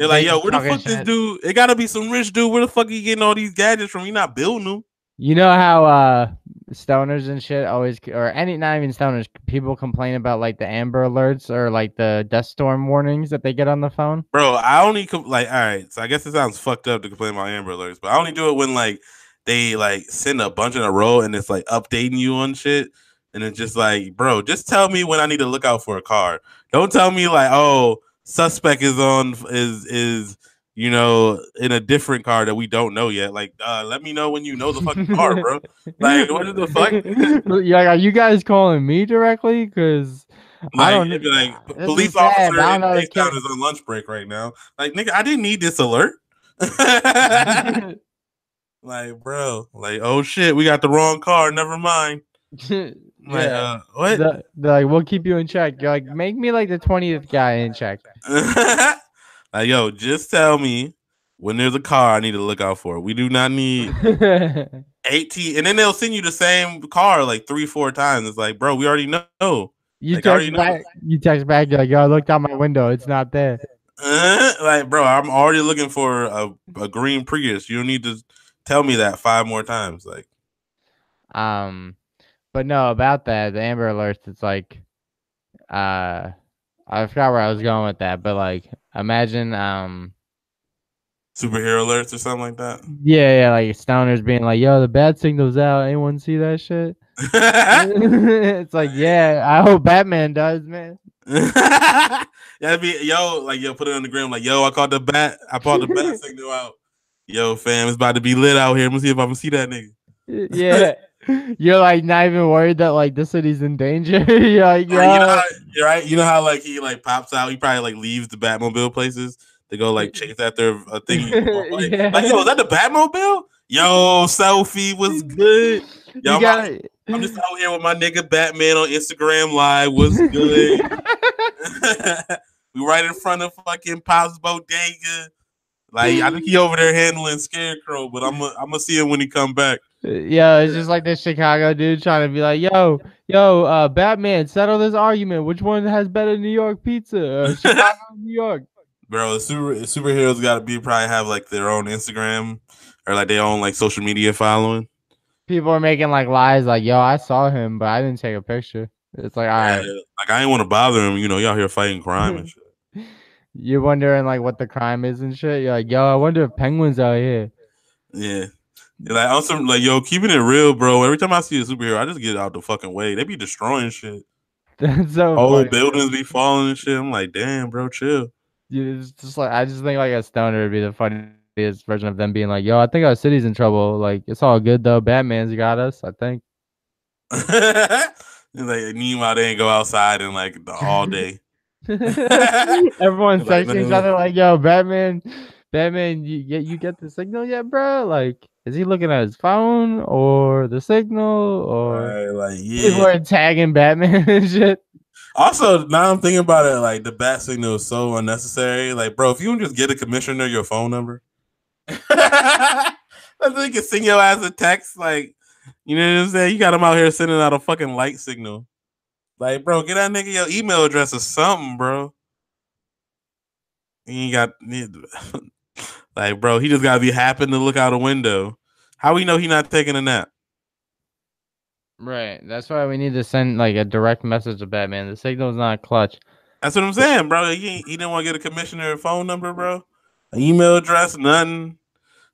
like, "Yo, where the fuck this dude? It gotta be some rich dude. Where the fuck he getting all these gadgets from? He not building them." You know how stoners and shit always, or not even stoners, people complain about like the Amber Alerts or like the dust storm warnings that they get on the phone? Bro, I only like, all right, so I guess it sounds fucked up to complain about Amber Alerts, but I only do it when like they like send a bunch in a row and it's like updating you on shit. And it's just like, bro, just tell me when I need to look out for a car. Don't tell me like, oh, suspect is in a different car that we don't know yet. Like, let me know when you know the fucking car, bro. Like, what the fuck? Yeah, are you guys calling me directly? Because like, I don't know. Like, police officer in Baytown is on lunch break right now. Like, nigga, I didn't need this alert. Like, bro, like, oh shit, we got the wrong car. Never mind. Like, what? They're like, we'll keep you in check. You're like, make me like the 20th guy in check. Like, yo, just tell me when there's a car I need to look out for. We do not need 18, and then they'll send you the same car like 3-4 times. It's like, bro, we already know. You text back. You're like, yo, I looked out my window. It's not there. Like, bro, I'm already looking for a green Prius. You don't need to tell me that 5 more times. Like, but no, about that, the Amber Alerts, it's like, I forgot where I was going with that, but like, imagine, superhero alerts or something like that. Yeah, like stoners being like, yo, the bat signal's out. Anyone see that shit? It's like, yeah, I hope Batman does, man. That'd be, yo, put it on the gram, like, yo, I caught the bat signal out. Yo, fam, it's about to be lit out here. I'm gonna see if I can see that nigga. Yeah. You're like not even worried that like the city's in danger. You're like, yo. You're right. You know how like he like pops out, he probably like leaves the Batmobile places to go like chase after a thing. Like, yo, is that the Batmobile? Yo, selfie was good. Yo, I'm just out here with my nigga Batman on Instagram Live. What's good? We right in front of fucking Pop's Bodega. Like, I think he over there handling Scarecrow, but I'm gonna see him when he come back. Yeah, it's just like this Chicago dude trying to be like, yo, Batman, settle this argument. Which one has better New York pizza? Chicago, New York. Bro, the superheroes got to be probably have like their own Instagram or like their own like social media following. People are making like lies, like, "Yo, I saw him, but I didn't take a picture." It's like, all Yeah, right. like I ain't want to bother him. You know, y'all here fighting crime and shit. You're wondering like what the crime is and shit. You're like, "Yo, I wonder if penguins out here." Yeah. Like on some like yo, keeping it real, bro. Every time I see a superhero, I just get out the fucking way. They be destroying shit. That's so Whole funny. buildings be falling and shit. I'm like, damn, bro, chill. It's just like I just think like a stoner would be the funniest version of them being like, "Yo, I think our city's in trouble. Like it's all good though. Batman's got us, I think." Like meanwhile, they ain't go outside in like all day. Everyone's Like, texting each no, other like, "Yo, Batman, you get the signal yet, bro? Like, is he looking at his phone or the signal or?" right, like People yeah. are tagging Batman and shit. Also, now I'm thinking about it, like the bat signal is so unnecessary. Like, bro, if you can just get a commissioner your phone number, I think can send your ass a text. Like, you know what I'm saying? You got him out here sending out a fucking light signal. Like, bro, get that nigga your email address or something, bro. He ain't got like, bro, he just gotta be happen to look out a window. How we know he not taking a nap? Right. That's why we need to send like a direct message to Batman. The signal's not clutch. That's what I'm saying, bro. He didn't want to get a commissioner phone number, bro. An email address, nothing.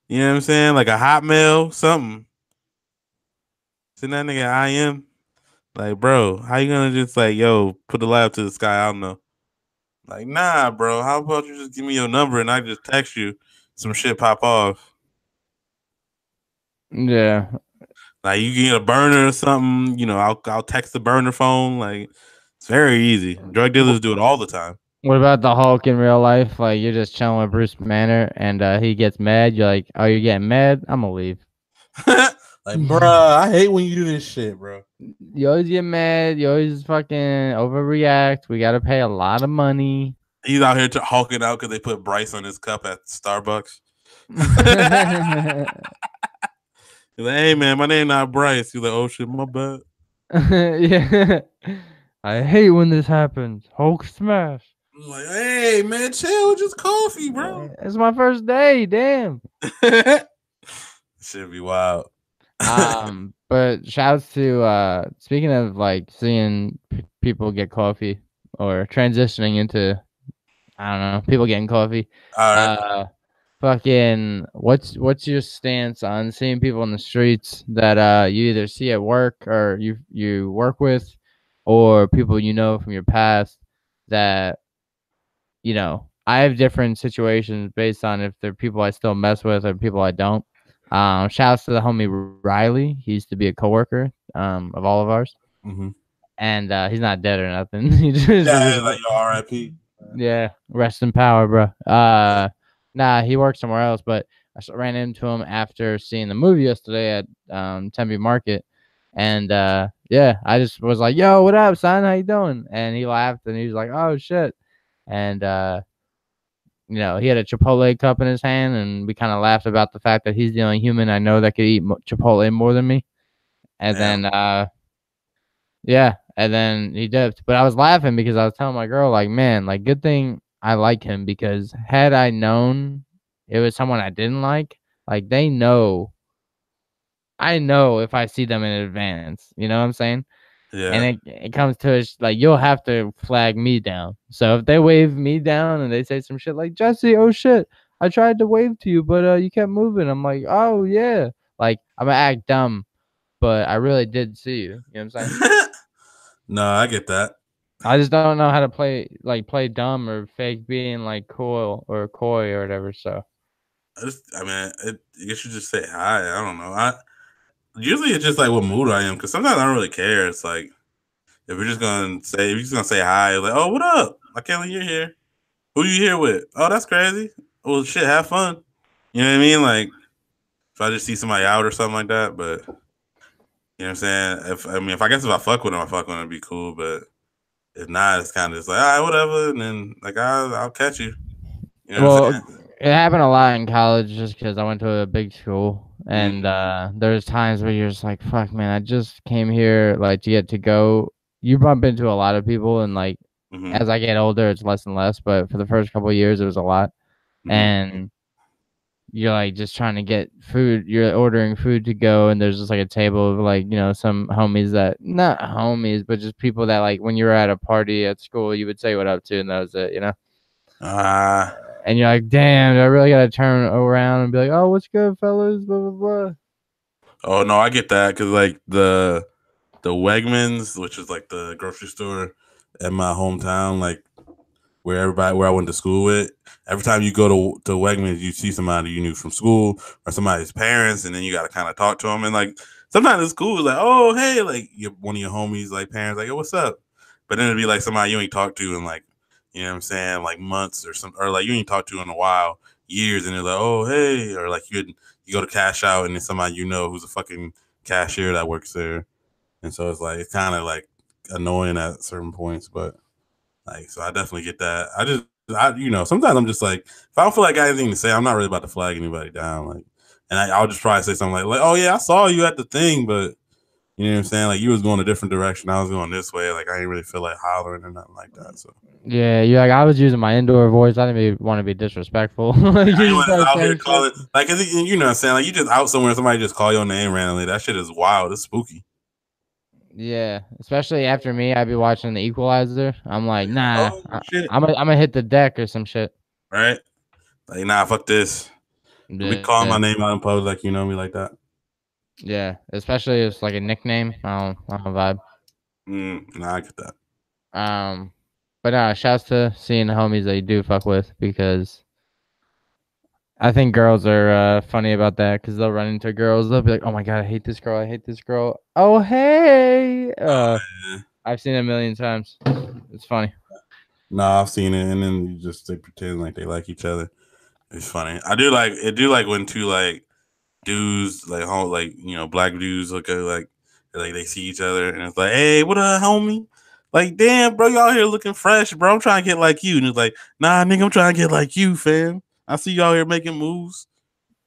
You know what I'm saying? Like a Hotmail, something. Send that nigga IM. Like, bro, how you gonna just like, yo, put the light up to the sky? I don't know. Like, nah, bro. How about you just give me your number and I just text you? Some shit pop off. Yeah. Like you get a burner or something. You know, I'll text the burner phone. Like it's very easy. Drug dealers do it all the time. What about the Hulk in real life? Like you're just chilling with Bruce Banner and he gets mad. You're like, "Oh, you're getting mad? I'm gonna leave." Like, bruh, I hate when you do this shit, bro. You always get mad. You always fucking overreact. We gotta pay a lot of money. He's out here hulking out because they put Bryce on his cup at Starbucks. He's like, hey man, my name not Bryce. He's like, oh shit, my bad. Yeah. I hate when this happens. Hulk smash. I'm like, hey man, chill, just coffee, bro. It's my first day. Damn. Should be wild. But shouts to speaking of like seeing people get coffee or transitioning into, I don't know, people getting coffee. All right. Fucking what's your stance on seeing people in the streets that you either see at work or you work with or people you know from your past that I have different situations based on if they're people I still mess with or people I don't. Shouts to the homie Riley. He used to be a coworker of all of ours. Mm-hmm. And he's not dead or nothing. He just, like your RIP. Yeah, rest in power, bro. Nah, he works somewhere else, but I ran into him after seeing the movie yesterday at Tempe Market, and yeah, I just was like, "Yo, what up, son? How you doing?" And he laughed, and he was like, "Oh shit," and he had a Chipotle cup in his hand, and we kind of laughed about the fact that he's the only human I know that could eat Chipotle more than me, and Damn. then yeah, and then he dipped. But I was laughing because I was telling my girl, like, man, like, good thing I like him because had I known it was someone I didn't like they know, I know if I see them in advance, you know what I'm saying? Yeah. And it comes to it, like, you'll have to flag me down. So if they wave me down and they say some shit like, Jesse, oh shit, I tried to wave to you, but you kept moving. I'm like, oh yeah. Like, I'm gonna act dumb, but I really did see you. You know what I'm saying? No, I get that. I just don't know how to play dumb or fake being like cool or coy or whatever. So I guess you just say hi. I don't know. Usually it's just like what mood I am because sometimes I don't really care. It's like if you're just gonna say hi, like, oh, what up? I can't believe you're here. Who you here with? Oh, that's crazy. Well, shit, have fun. You know what I mean? Like if I just see somebody out or something like that, but you know what I'm saying? If I fuck with them, I fuck with them, it'd be cool. But if not, it's kind of just like, all right, whatever. And then like I'll catch you. You know what I'm saying? it happened a lot in college just because I went to a big school and there's times where you're just like, fuck, man, I just came here like to get to go. You bump into a lot of people and like As I get older, it's less and less. But for the first couple of years, it was a lot. And you're like just trying to get food. You're ordering food to go, and there's just like a table of like some homies that not homies, but just people that like when you were at a party at school, you would say what up to, and that was it, And you're like, damn, I really gotta turn around and be like, oh, what's good, fellas? Blah blah blah. Oh no, I get that because like the Wegmans, which is like the grocery store in my hometown, like where I went to school with. Every time you go to Wegmans, you see somebody you knew from school or somebody's parents, and then you got to kind of talk to them. And like sometimes it's cool, like, oh hey, like one of your homies, like parents, like, oh, what's up? But then it'd be like somebody you ain't talked to in like, you know what I'm saying, like months or like you ain't talked to in a while, years, and they're like, oh hey, or like you go to cash out and then somebody who's a fucking cashier that works there, and so it's like it's kind of like annoying at certain points, but. Like, so I definitely get that. Sometimes I'm just like, if I don't feel like I got anything to say, I'm not really about to flag anybody down. Like, and I'll just probably say something like, oh yeah, I saw you at the thing, but you know what I'm saying? Like, you was going a different direction. I was going this way. Like, I didn't really feel like hollering or nothing like that. So yeah, you're like, I was using my indoor voice. I didn't even want to be disrespectful. I was out here calling, like, you know what I'm saying? Like, you just out somewhere, somebody just call your name randomly. That shit is wild. It's spooky. Yeah, especially after me, I'd be watching The Equalizer. I'm like, nah, I'm gonna hit the deck or some shit. Right? Like, nah, fuck this. Be calling my name out in public, like you know me like that. Yeah, especially if it's like a nickname. I don't vibe. Nah, I get that. But shouts to seeing the homies that you do fuck with, because I think girls are funny about that, because they'll run into girls. They'll be like, oh my God, I hate this girl. I hate this girl. Oh, hey. I've seen it a million times. It's funny. No, I've seen it, and then they pretend like they like each other. It's funny. I do like when two like dudes like black dudes look at like they see each other and it's like, hey, what up, homie? Like, damn, bro, y'all here looking fresh, bro. I'm trying to get like you. And it's like, nah, nigga, I'm trying to get like you, fam. I see y'all here making moves.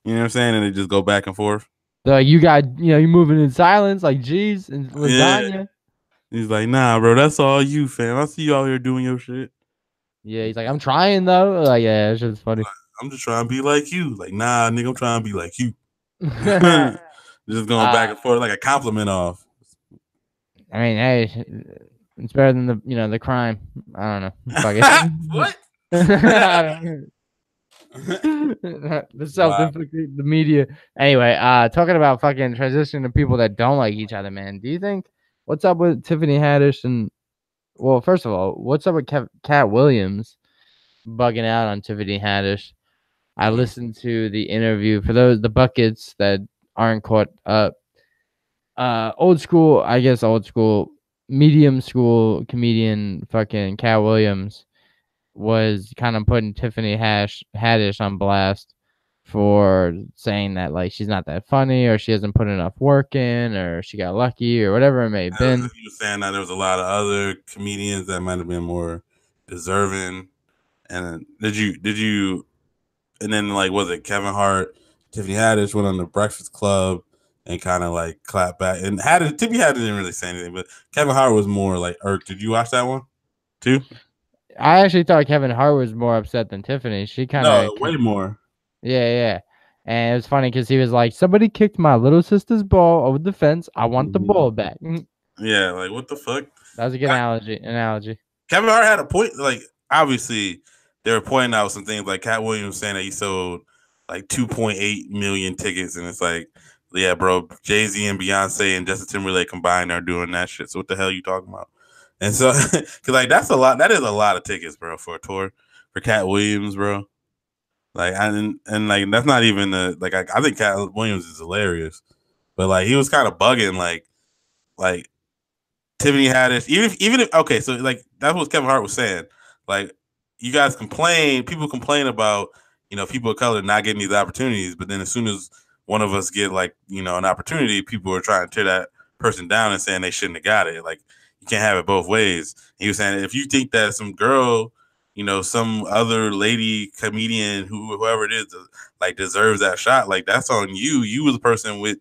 You know what I'm saying? And they just go back and forth. You got, you're moving in silence, like geez, and lasagna. Yeah. He's like, nah, bro, that's all you, fam. I see you out here doing your shit. Yeah, he's like, I'm trying though. Like, yeah, that shit's funny. I'm just trying to be like you. Like, nah, nigga, I'm trying to be like you. Just going back and forth like a compliment off. I mean, hey, it's better than the crime. I don't know. Fuck it. What? The self-inflicted, the media. Anyway, talking about fucking transitioning to people that don't like each other, man. Do you think what's up with Tiffany Haddish and first of all, what's up with Cat Williams bugging out on Tiffany Haddish? I listened to the interview for the buckets that aren't caught up. Old school, medium school comedian fucking Cat Williams was kind of putting Tiffany Haddish on blast for saying that like she's not that funny, or she hasn't put enough work in, or she got lucky, or whatever it may have been. He was saying that there was a lot of other comedians that might have been more deserving. And did you and then like was it Kevin Hart, Tiffany Haddish went on the Breakfast Club and kind of like clapped back, and Tiffany Haddish didn't really say anything, but Kevin Hart was more like irked. Did you watch that one too? I actually thought Kevin Hart was more upset than Tiffany. She kind of way more. Yeah. And it was funny because he was like, somebody kicked my little sister's ball over the fence. I want the ball back. Yeah, like what the fuck? That was a good analogy. Kevin Hart had a point. Like, obviously, they were pointing out some things like Cat Williams saying that he sold like 2.8 million tickets, and it's like, yeah, bro, Jay-Z and Beyonce and Justin Timberlake combined are doing that shit. So what the hell are you talking about? And so, cause like that's a lot. That is a lot of tickets, bro, for a tour for Cat Williams, bro. Like, and like that's not even I think Cat Williams is hilarious, but like he was kind of bugging, like Tiffany Haddish. Even if okay, so like that's what Kevin Hart was saying. Like, you guys people complain about people of color not getting these opportunities, but then as soon as one of us get like an opportunity, people are trying to tear that person down and saying they shouldn't have got it. Like, you can't have it both ways. And he was saying if you think that some girl, some other lady comedian whoever it is, like deserves that shot, like that's on you. You was the person with,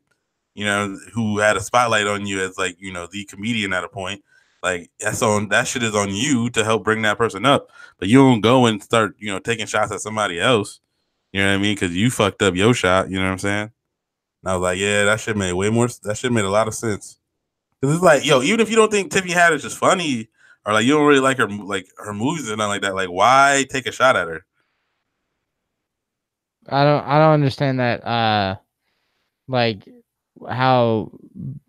who had a spotlight on you as like, the comedian at a point. Like that shit is on you to help bring that person up. But you don't go and start, taking shots at somebody else. You know what I mean? Because you fucked up your shot. You know what I'm saying? And I was like, yeah, that shit made way more. That shit made a lot of sense. Because it's like, yo, even if you don't think Tiffany Haddish is funny or like you don't really like her movies or nothing like that, like why take a shot at her? I don't understand that. Like how,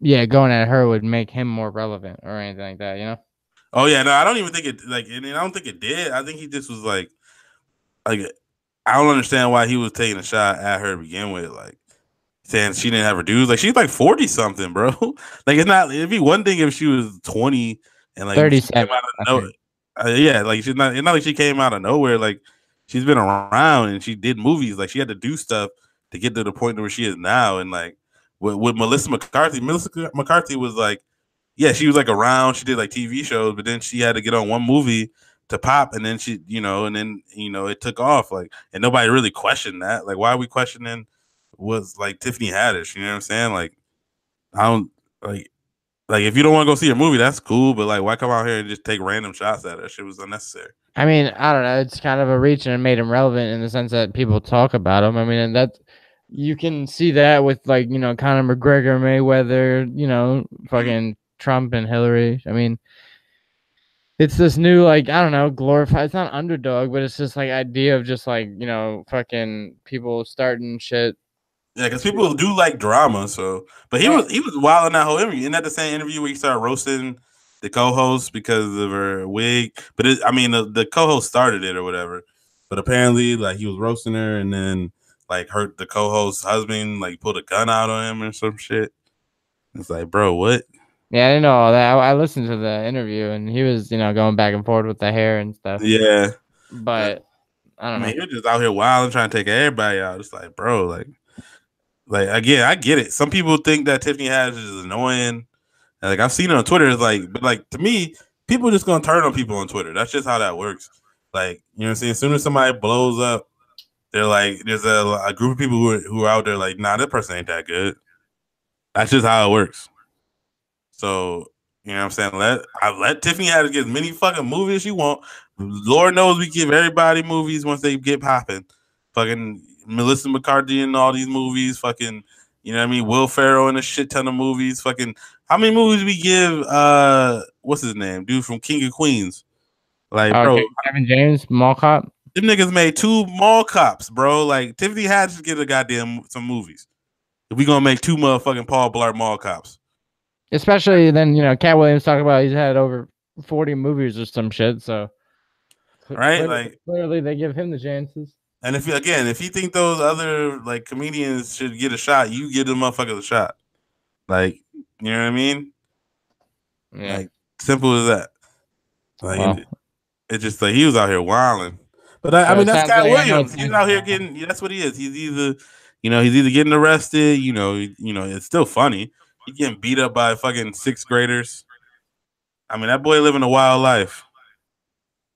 yeah, going at her would make him more relevant or anything like that. You know? Oh yeah, no, I don't even think it like, and I don't think it did. I think he just was like I don't understand why he was taking a shot at her to begin with, like saying she didn't have her dues. Like she's like 40 something, bro. Like it'd be one thing if she was 20 and like she came 37. out of nowhere. Yeah, like she's not. It's not like she came out of nowhere. Like she's been around and she did movies. Like she had to do stuff to get to the point where she is now. And like with Melissa McCarthy was like, yeah, she was like around. She did like TV shows, but then she had to get on one movie to pop, and then it took off. Like, and nobody really questioned that. Like, why are we questioning was like Tiffany Haddish? You know what I'm saying? Like, I don't like if you don't want to go see a movie, that's cool. But like, why come out here and just take random shots at her? That shit was unnecessary. I mean, I don't know. It's kind of a reach and it made him relevant in the sense that people talk about him. I mean, and that you can see that with like, Conor McGregor, Mayweather, fucking Trump and Hillary. I mean, it's this new, like, I don't know, glorified. It's not underdog, but it's just like idea of just like, fucking people starting shit. Yeah, because people do like drama. So, but he was wild in that whole interview. Isn't that the same interview where he started roasting the co-host because of her wig? But the co-host started it or whatever. But apparently, like he was roasting her, and then like hurt the co-host's husband, like pulled a gun out on him or some shit. It's like, bro, what? Yeah, I didn't know all that. I listened to the interview, and he was, going back and forth with the hair and stuff. Yeah, but I don't know. You're just out here wild and trying to take everybody out. It's like, bro, like again, I get it. Some people think that Tiffany Haddish is annoying. And like I've seen it on Twitter. It's like, but like to me, people just gonna turn on people on Twitter. That's just how that works. Like, you know what I'm saying? As soon as somebody blows up, they're like, there's a group of people who are out there like, nah, that person ain't that good. That's just how it works. So, you know what I'm saying? Let Tiffany Haddish get as many fucking movies as she want. Lord knows we give everybody movies once they get popping. Fucking Melissa McCarthy in all these movies. Fucking, you know what I mean? Will Ferrell in a shit ton of movies. Fucking, how many movies we give? What's his name? Dude from King of Queens. Like, bro, Kevin James, Mall Cop. Them niggas made 2 Mall Cops, bro. Like Tiffany Haddish get a goddamn some movies. If we gonna make 2 motherfucking Paul Blart Mall Cops. Especially then, Cat Williams talking about he's had over 40 movies or some shit. So, right, clearly they give him the chances. And if you think those other like comedians should get a shot, you give them motherfuckers a shot. Like, you know what I mean? Yeah. Like simple as that. Like it's just like he was out here wilding. But I mean that's Cat Williams. He's out here getting. That's what he is. He's either getting arrested. It's still funny. He's getting beat up by fucking 6th graders. I mean that boy living a wild life.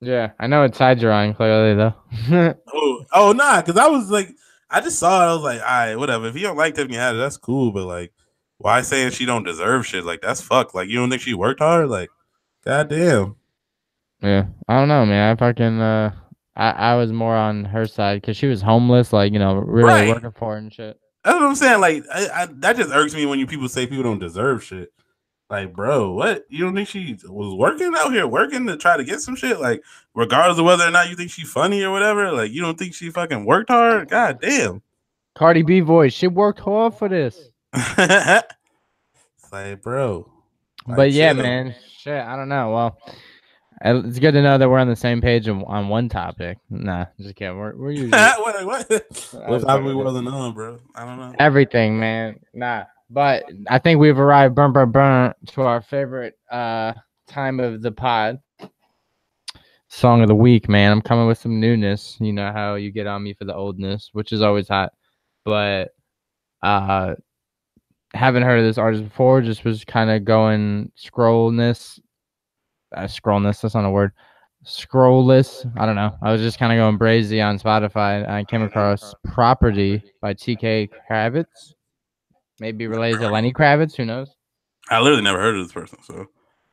Yeah, I know it's side drawing clearly though. oh nah, because I was like, I just saw it. I was like, all right, whatever. If you don't like Tiffany Haddish, that's cool. But like, why saying she don't deserve shit? Like that's fucked. Like you don't think she worked hard? Like, goddamn. Yeah, I don't know, man. I fucking I was more on her side because she was homeless, like really working for it and shit. That's what I'm saying. Like, that just irks me when people say people don't deserve shit. Like, bro, what? You don't think she was working out here, working to try to get some shit? Like, regardless of whether or not you think she's funny or whatever, like, you don't think she fucking worked hard? God damn. Cardi B voice. She worked hard for this. It's like, bro. But yeah, man. Shit, I don't know. Well, it's good to know that we're on the same page on one topic. Nah, just kidding. We're usually what topic we wasn't on, bro? I don't know. Everything, man. Nah. But I think we've arrived to our favorite time of the pod. Song of the week, man. I'm coming with some newness. You know how you get on me for the oldness, which is always hot. But haven't heard of this artist before. Just was kind of going scrollness. Scrollness, that's not a word. Scrollless. I don't know. I was just kind of going brazy on Spotify. And I came across Property by TK Kravitz. Maybe related to Lenny Kravitz. Who knows? I literally never heard of this person. So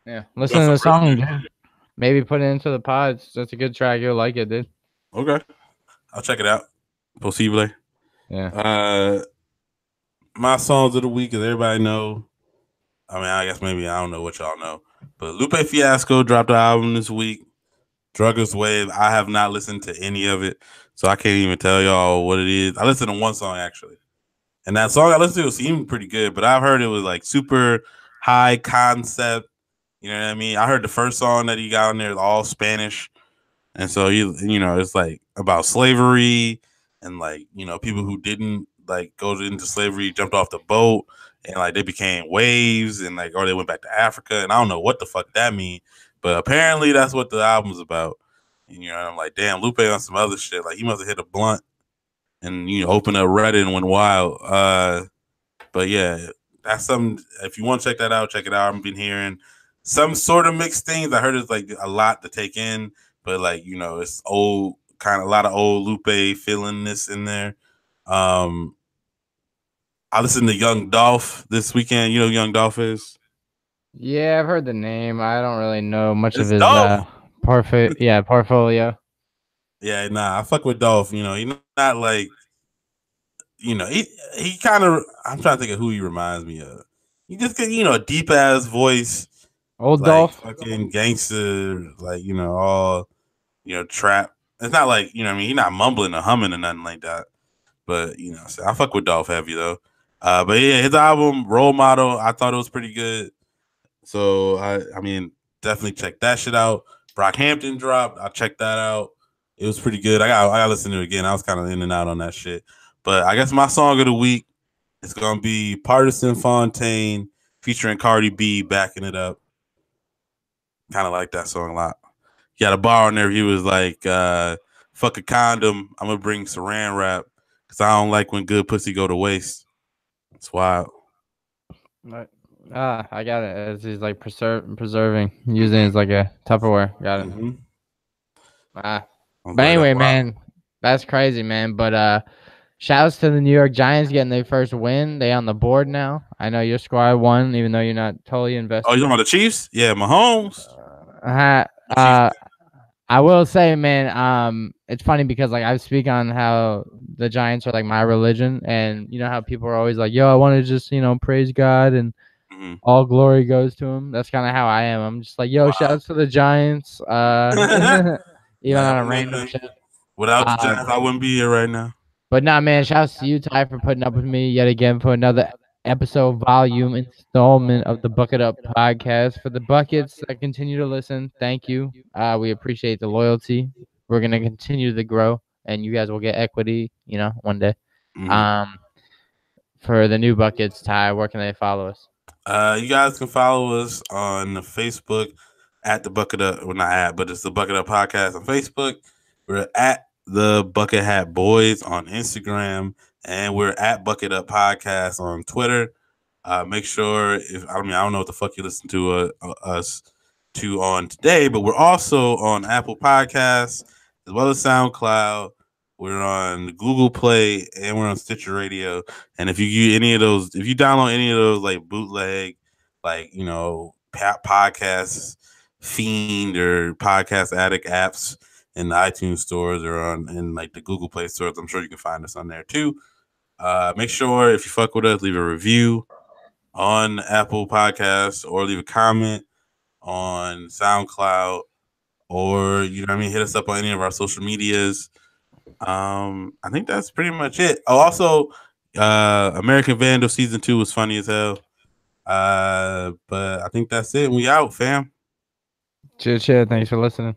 Yeah, listen to the song, dude. Maybe put it into the pods. That's a good track. You'll like it, dude. Okay, I'll check it out. Possible. Yeah. My songs of the week, as everybody know. I mean, I guess maybe I don't know what y'all know, but Lupe Fiasco dropped an album this week. Drugger's Wave. I have not listened to any of it, so I can't even tell y'all what it is. I listened to one song actually, and that song I listened to seemed pretty good, but I've heard it was like super high concept. You know what I mean? I heard the first song that he got on there is all Spanish, and so it's like about slavery and like people who didn't like go into slavery jumped off the boat and like they became waves and like or they went back to Africa and I don't know what the fuck that means, but apparently that's what the album's about. And, I'm like, damn, Lupe on some other shit. Like he must have hit a blunt and open up Reddit and went wild. But yeah, that's something. If you want to check that out, check it out. I've been hearing some sort of mixed things. I heard it's like a lot to take in, but like it's old, kind of a lot of old Lupe feelingness in there. I listened to Young Dolph this weekend. You know who Young Dolph is? Yeah, I've heard the name. I don't really know much of his portfolio. Yeah, nah, I fuck with Dolph. He's not like, he kind of. I'm trying to think of who he reminds me of. He just get a deep ass voice. Old like, Dolph, fucking gangster, like all trap. It's not like I mean, he's not mumbling or humming or nothing like that. But so I fuck with Dolph heavy though. But yeah, his album Role Model, I thought it was pretty good. So I mean, definitely check that shit out. Brockhampton dropped. I checked that out. It was pretty good. I got to listen to it again. I was kind of in and out on that shit. But I guess my song of the week is gonna be Partisan Fontaine featuring Cardi B, backing it up. Kind of like that song a lot. He had a bar on there. He was like, fuck a condom. I'm going to bring saran wrap because I don't like when good pussy go to waste. It's wild. I got it. As he's like preserving, using it as like a Tupperware. Got it. Mm-hmm. But anyway, man, that's crazy, man. But shouts to the New York Giants getting their first win. They on the board now. I know your squad won, even though you're not totally invested. Oh, you talking about the Chiefs? Yeah, Mahomes. I will say, man, it's funny because like I speak on how the Giants are like my religion, and you know how people are always like, "Yo, I want to just praise God and all glory goes to Him." That's kind of how I am. I'm just like, "Yo, shouts to the Giants." Even on a random shit. Without the Giants, I wouldn't be here right now. But nah, man, shouts to you, Ty, for putting up with me yet again for another episode, volume, installment of the Bucket Up podcast. For the buckets that continue to listen, thank you. We appreciate the loyalty. We're gonna continue to grow, and you guys will get equity, one day. For the new buckets, Ty, where can they follow us? You guys can follow us on Facebook at the Bucket Up. Well, not at, but it's the Bucket Up podcast on Facebook. We're at the Bucket Hat Boys on Instagram, and we're at Bucket Up Podcast on Twitter. Make sure I don't know what the fuck you listen to us to on today, but we're also on Apple Podcasts as well as SoundCloud. We're on Google Play and we're on Stitcher Radio. And if you download any of those like bootleg, like podcasts, Fiend or Podcast Addict apps in the iTunes stores or in like the Google Play stores, I'm sure you can find us on there too. Make sure if you fuck with us, leave a review on Apple Podcasts or leave a comment on SoundCloud or hit us up on any of our social medias. I think that's pretty much it. Oh, also, American Vandal season 2 was funny as hell. But I think that's it. We out, fam. Cheers. Thanks for listening.